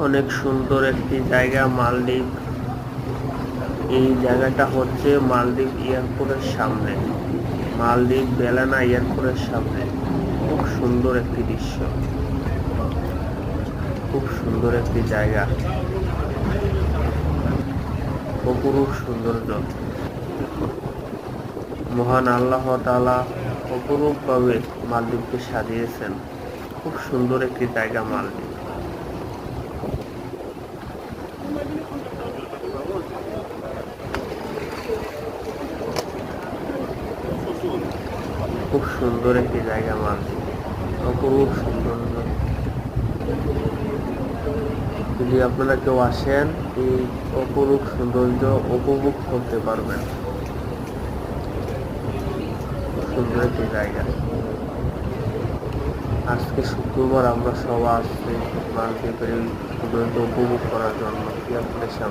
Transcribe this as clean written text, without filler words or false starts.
অনেক সুন্দর একটি জায়গা মালদ্বীপ। এই জায়গাটা হচ্ছে মালদ্বীপ এয়ারপোর্টের সামনে, মালদ্বীপ বেলানা এয়ারপোর্টের সামনে। খুব সুন্দর একটি দৃশ্য, খুব সুন্দর একটি জায়গা, অপরূপ সৌন্দর্য। মহান আল্লাহ তাআলা অপরূপভাবে মালদ্বীপকে সাজিয়েছেন। খুব সুন্দর একটি জায়গা মালদ্বীপ। খুব সুন্দর একটি জায়গা মালদ্বীপ, অপরূপ সৌন্দর্য। যদি আপনারা কেউ আসেন, এই অপরূপ সৌন্দর্য উপভোগ করতে পারবেন। সুন্দর একটি জায়গা। আজকে শুক্রবার আমরা সবাই আসছি মালদ্বীপের এই সৌন্দর্য উপভোগ করার জন্য এয়ারপোর্টের সামনে।